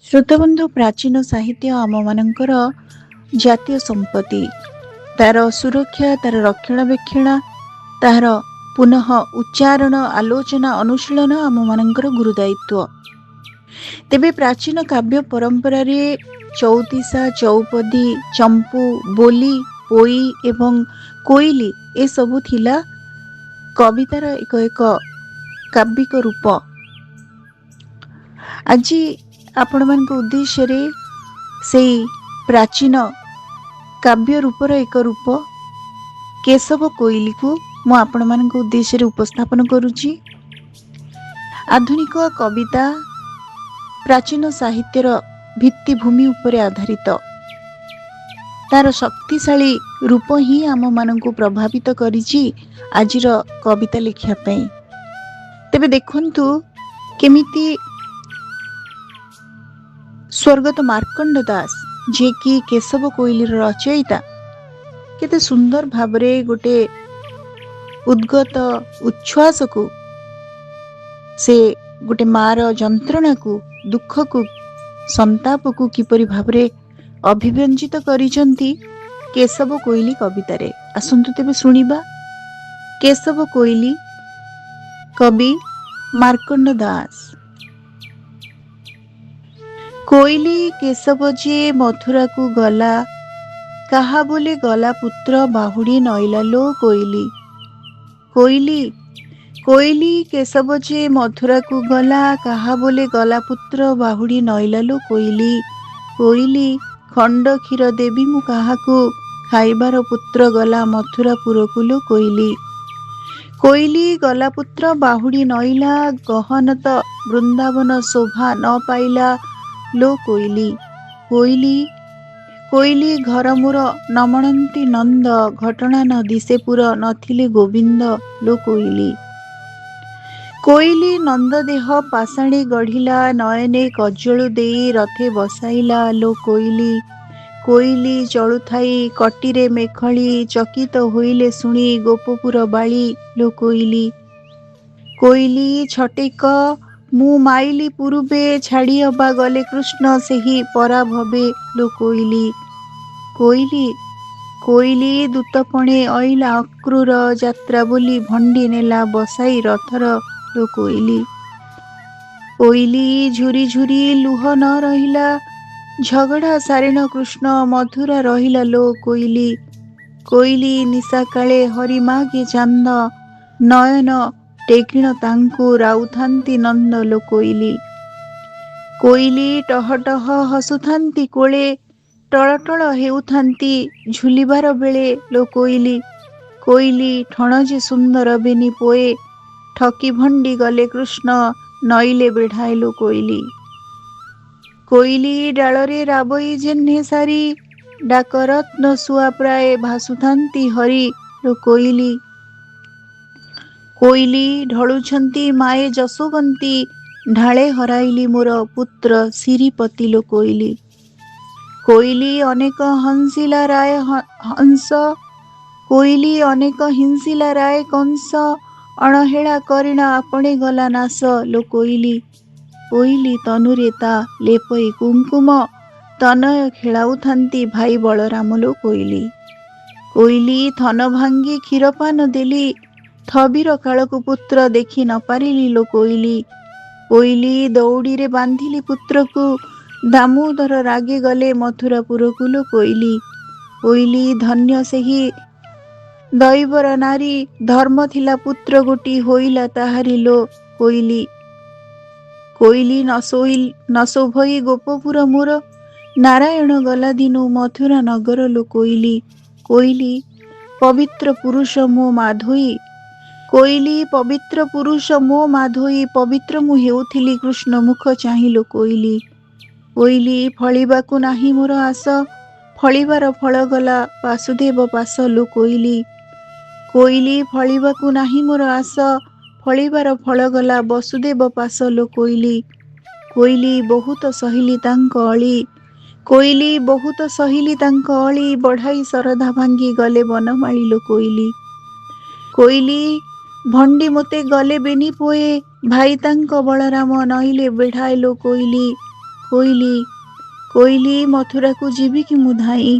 ଶ୍ରୋତାବନ୍ଧୁ, ପ୍ରାଚୀନ ସାହିତ୍ୟ ଆମମାନଙ୍କର ଜାତୀୟ ସମ୍ପତ୍ତି। ତାର ସୁରକ୍ଷା, ତାର ରକ୍ଷଣାବେକ୍ଷଣ, ତାହାର ପୁନଃ ଉଚ୍ଚାରଣ, ଆଲୋଚନା, ଅନୁଶୀଳନ ଆମମାନଙ୍କର ଗୁରୁଦାୟିତ୍ୱ। ତେବେ ପ୍ରାଚୀନ କାବ୍ୟ ପରମ୍ପରାରେ ଚଉତିଶା, ଚଉପଦୀ, ଚମ୍ପୁ, ବୋଲି, ପୋଇ ଏବଂ କୋଇଲି ଏସବୁ ଥିଲା କବିତାର ଏକ ଏକ କାବ୍ୟିକ ରୂପ। ଆଜି ଆପଣମାନଙ୍କ ଉଦ୍ଦେଶ୍ୟରେ ସେଇ ପ୍ରାଚୀନ କାବ୍ୟ ରୂପର ଏକ ରୂପ କେଶବ କୋଇଲିକୁ ମୁଁ ଆପଣମାନଙ୍କ ଉଦ୍ଦେଶ୍ୟରେ ଉପସ୍ଥାପନ କରୁଛି। ଆଧୁନିକ କବିତା ପ୍ରାଚୀନ ସାହିତ୍ୟର ଭିତ୍ତିଭୂମି ଉପରେ ଆଧାରିତ। ତାର ଶକ୍ତିଶାଳୀ ରୂପ ହିଁ ଆମମାନଙ୍କୁ ପ୍ରଭାବିତ କରିଛି ଆଜିର କବିତା ଲେଖିବା ପାଇଁ। ତେବେ ଦେଖନ୍ତୁ କେମିତି ସ୍ୱର୍ଗତ ମାର୍କଣ୍ଡ ଦାସ, ଯିଏକି କେଶବ କୋଇଲିର ରଚୟିତା, କେତେ ସୁନ୍ଦର ଭାବରେ ଗୋଟେ ଉଦ୍ଗତ ଉଚ୍ଛ୍ୱାସକୁ, ସେ ଗୋଟେ ମାର ଯନ୍ତ୍ରଣାକୁ, ଦୁଃଖକୁ, ସନ୍ତାପକୁ କିପରି ଭାବରେ ଅଭିବ୍ୟଞ୍ଜିତ କରିଛନ୍ତି କେଶବ କୋଇଲି କବିତାରେ। ଆସନ୍ତୁ ତେବେ ଶୁଣିବା କେଶବ କୋଇଲି, କବି ମାର୍କଣ୍ଡ ଦାସ। କୋଇଲି କେଶବ ଯେ ମଥୁରାକୁ ଗଲା, କାହା ବୋଲେ ଗଲା ପୁତ୍ର ବାହୁଡ଼ି ନଇଲା ଲୋ କୋଇଲି। କୋଇଲି କୋଇଲି କେଶବ ଯେ ମଥୁରାକୁ ଗଲା, କାହା ବୋଲେ ଗଲା ପୁତ୍ର ବାହୁଡ଼ି ନଇଲା ଲୋ କୋଇଲି। କୋଇଲି ଖଣ୍ଡ କ୍ଷୀର ଦେବି ମୁଁ କାହାକୁ, ଖାଇବାର ପୁତ୍ର ଗଲା ମଥୁରାପୁରକୁ ଲୋ କୋଇଲି। କୋଇଲି ଗଲା ପୁତ୍ର ବାହୁଡ଼ି ନଇଲା, ଗହନତ ବୃନ୍ଦାବନ ଶୋଭା ନ ପାଇଲା ଲୋ କୋଇଲି। କୋଇଲି କୋଇଲି ଘର ମୋର ନମଣନ୍ତି ନନ୍ଦ, ଘଟଣା ନ ଦିଶେ ପୁର ନଥିଲେ ଗୋବିନ୍ଦ ଲୋ କୋଇଲି। କୋଇଲି ନନ୍ଦ ଦେହ ପାଷାଣୀ ଗଢ଼ିଲା, ନୟନେ କଜଳୁ ଦେଇ ରଥେ ବସାଇଲା ଲୋ କୋଇଲି। କୋଇଲି ଚଳୁଥାଇ କଟିରେ ମେଖଳି, ଚକିତ ହୋଇଲେ ଶୁଣି ଗୋପପୁର ବାଳି ଲୋ କୋଇଲି। କୋଇଲି ଛଟେକ ମୁଁ ମାଇଲି ପୂରୁବେ, ଛାଡ଼ି ଅବା ଗଲେ କୃଷ୍ଣ ସେହି ପରାଭବେ ଲୋ କୋଇଲି। କୋଇଲି କୋଇଲି ଦୂତପଣେ ଅଇଲା ଅକ୍ରୂର, ଯାତ୍ରା ବୋଲି ଭଣ୍ଡି ନେଲା ବସାଇ ରଥର ଲୋ କୋଇଲି। କୋଇଲି ଝୁରି ଝୁରି ଲୁହ ନ ରହିଲା, ଝଗଡ଼ା ସାରିଣ କୃଷ୍ଣ ମଧୁରା ରହିଲା ଲୋ କୋଇଲି। କୋଇଲି ନିଶାକାଳେ ହରି ମାଗେ ଚାନ୍ଦ, ନୟନ ଟେକିଣ ତାଙ୍କୁ ରାଉଥାନ୍ତି ନନ୍ଦ ଲୋ କୋଇଲି। କୋଇଲି ଟହ ଟହ ହସୁଥାନ୍ତି କୋଳେ, ଟଳଟଳ ହେଉଥାନ୍ତି ଝୁଲିବାର ବେଳେ ଲୋ କୋଇଲି। କୋଇଲି ଠଣ ଯେ ସୁନ୍ଦର ବେନି ପୋଏ, ଠକି ଭଣ୍ଡି ଗଲେ କୃଷ୍ଣ ନଇଲେ ବେଢ଼ାଏ ଲୋ କୋଇଲି। କୋଇଲି ଡାଳରେ ରାବଇ ଜେହ୍ନେ ସାରି, ଡାକ ରତ୍ନ ସୁଆ ପ୍ରାୟ ଭାସୁଥାନ୍ତି ହରି ଲୋ କୋଇଲି। କୋଇଲି ଢଳୁଛନ୍ତି ମାଏ ଯଶୋବନ୍ତୀ, ଢାଳେ ହରାଇଲି ମୋର ପୁତ୍ର ଶିରିପତି ଲୋ କୋଇଲି। କୋଇଲି ଅନେକ ହଂସିଲା ରାୟ ହଂସ, କୋଇଲି ଅନେକ ହିଂସିଲା ରାୟ କଂସ, ଅଣହେଳା କରିଣ ଆପଣେ ଗଲା ନାଶ ଲୋ କୋଇଲି। କୋଇଲି ତନୁରେ ତା ଲେପଇ କୁଙ୍କୁମ, ତନୟ ଖେଳାଉଥାନ୍ତି ଭାଇ ବଳରାମ ଲୋ କୋଇଲି। କୋଇଲି ଥନ ଭାଙ୍ଗି କ୍ଷୀରପାନ ଦେଲି, ଥବିର କାଳକୁ ପୁତ୍ର ଦେଖି ନ ପାରିଲି ଲୋ କୋଇଲି। କୋଇଲି ଦଉଡ଼ିରେ ବାନ୍ଧିଲି ପୁତ୍ରକୁ, ଦାମୋଦର ରାଗେ ଗଲେ ମଥୁରାପୁରକୁ ଲୋ କୋଇଲି। କୋଇଲି ଧନ୍ୟ ସେହି ଦଇବର ନାରୀ, ଧର୍ମ ଥିଲା ପୁତ୍ର ଗୋଟି ହୋଇଲା ତାହାରି ଲୋ କୋଇଲି। କୋଇଲି ନ ଶୋଭଇ ଗୋପପୁର ମୋର, ନାରାୟଣ ଗଲା ଦିନୁ ମଥୁରା ନଗର ଲୋ କୋଇଲି। କୋଇଲି ପବିତ୍ର ପୁରୁଷ ମୋ ମାଧୋଇ, କୋଇଲି ପବିତ୍ର ପୁରୁଷ ମୋ ମାଧୋଇ, ପବିତ୍ର ମୁଁ ହେଉଥିଲି କୃଷ୍ଣ ମୁଖ ଚାହିଁ ଲୋ କୋଇଲି। କୋଇଲି ଫଳିବାକୁ ନାହିଁ ମୋର ଆଶ, ଫଳିବାର ଫଳ ଗଲା ବାସୁଦେବ ପାଶ ଲୋ କୋଇଲି। କୋଇଲି ଫଳିବାକୁ ନାହିଁ ମୋର ଆଶ, ଫଳିବାର ଫଳ ଗଲା ବସୁଦେବ ପାଶ ଲୋ କୋଇଲି। କୋଇଲି ବହୁତ ସହିଲି ତାଙ୍କ ଅଳି, କୋଇଲି ବହୁତ ସହିଲି ତାଙ୍କ ଅଳି, ବଢ଼ାଇ ଶରଧା ଭାଙ୍ଗି ଗଲେ ବନମାଳି ଲୋ କୋଇଲି। କୋଇଲି ଭଣ୍ଡି ମୋତେ ଗଲେ ବେନି ପୋଏ, ଭାଇ ତାଙ୍କ ବଳରାମ ନଇଲେ ବେଢ଼ାଏ ଲୋ କୋଇଲି। କୋଇଲି କୋଇଲି ମଥୁରାକୁ ଯିବି କି ମୁଁ ଧାଇଁ,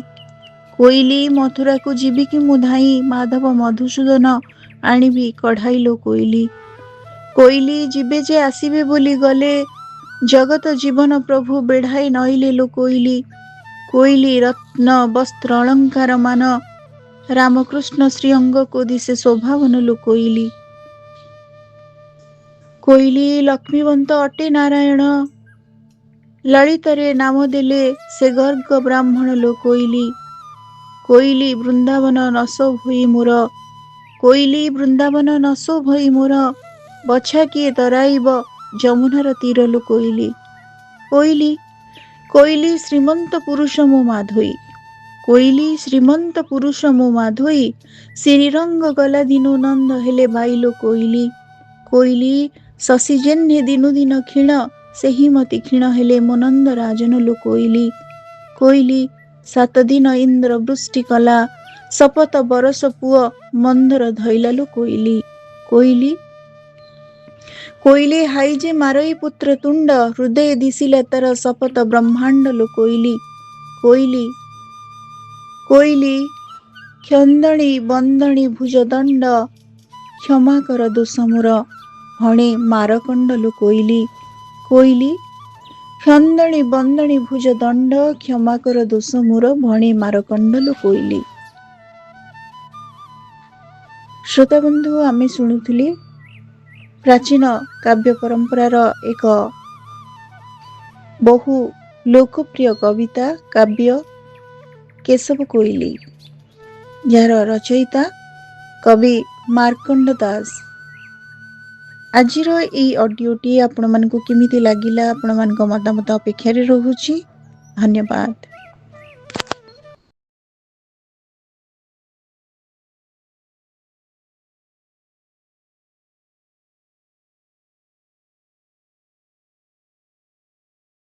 କୋଇଲି ମଥୁରାକୁ ଯିବି କି ମୁଁ ଧାଇଁ, ମାଧବ ମଧୁସୂଦନ ଆଣିବି କଢ଼ାଇଲୋ କୋଇଲି। କୋଇଲି ଯିବେ ଯେ ଆସିବେ ବୋଲି ଗଲେ, ଜଗତ ଜୀବନ ପ୍ରଭୁ ବେଢ଼ାଇ ନଇଲେ ଲୋ କୋଇଲି। କୋଇଲି ରତ୍ନ ବସ୍ତ୍ର ଅଳଙ୍କାର ମାନ, ରାମକୃଷ୍ଣ ଶ୍ରୀଅଙ୍ଗକୁ ଦିଶେ ଶୋଭାବନ ଲୋ କୋଇଲି। କୋଇଲି ଲକ୍ଷ୍ମୀବନ୍ତ ଅଟେ ନାରାୟଣ, ଲଳିତରେ ନାମ ଦେଲେ ସେ ଗର୍ଗ ବ୍ରାହ୍ମଣ ଲୋ କୋଇଲି। କୋଇଲି ବୃନ୍ଦାବନ ନଶ ଭୋଇ ମୋର, କୋଇଲି ବୃନ୍ଦାବନ ନଶ ଭୋଇ ମୋର, ବଛା କିଏ ତରାଇବ ଯମୁନାର ତୀର ଲୋ କୋଇଲି। କୋଇଲି କୋଇଲି ଶ୍ରୀମନ୍ତ ପୁରୁଷ ମୋ ମାଧୋଇ, କୋଇଲି ଶ୍ରୀମନ୍ତ ପୁରୁଷ ମୋ ମାଧୋଇ, ଶ୍ରୀରଙ୍ଗ ଗଲା ଦିନୁ ନନ୍ଦ ହେଲେ ବାଇଲୋ କୋଇଲି। କୋଇଲି ଶଶୀ ଜେହ୍ନେ ଦିନୁ ଦିନ କ୍ଷୀଣ, ସେହି ମତି କ୍ଷୀଣ ହେଲେ ମୋ ନନ୍ଦ ରାଜନ ଲୋ କୋଇଲି। କୋଇଲି 7 ଦିନ ଇନ୍ଦ୍ର ବୃଷ୍ଟି କଲା, ଶପଥ ବରଷ ପୁଅ ମନ୍ଦର ଧଇଲା ଲୋ କୋଇଲି। କୋଇଲି କୋଇଲି ହାଇ ଯେ ମାରଇ ପୁତ୍ର ତୁଣ୍ଡ, ହୃଦୟ ଦିଶିଲା ତାର ଶପଥ ବ୍ରହ୍ମାଣ୍ଡ ଲୋ କୋଇଲି। କୋଇଲି କୋଇଲି କ୍ଷନ୍ଦଣି ବନ୍ଦଣି ଭୁଜ ଦଣ୍ଡ, କ୍ଷମା କର ଦୋଷ ମୋର ଭଣେ ମାରକଣ୍ଡ ଲୋ କୋଇଲି। କୋଇଲି କ୍ଷନ୍ଦଣି ବନ୍ଦଣି ଭୁଜ ଦଣ୍ଡ, କ୍ଷମା କର ଦୋଷ ମୋର ଭଣେ ମାରକଣ୍ଡ ଲୋ କୋଇଲି। ଶ୍ରୋତାବନ୍ଧୁ, ଆମେ ଶୁଣୁଥିଲେ ପ୍ରାଚୀନ କାବ୍ୟ ପରମ୍ପରାର ଏକ ବହୁ ଲୋକପ୍ରିୟ କବିତା କାବ୍ୟ କେଶବ କୋଇଲି, ଯାହାର ରଚୟିତା କବି ମାର୍କଣ୍ଡ ଦାସ। ଆଜିର ଏହି ଅଡିଓଟି ଆପଣମାନଙ୍କୁ କେମିତି ଲାଗିଲା, ଆପଣମାନଙ୍କ ମତାମତ ଅପେକ୍ଷାରେ ରହୁଛି। ଧନ୍ୟବାଦ।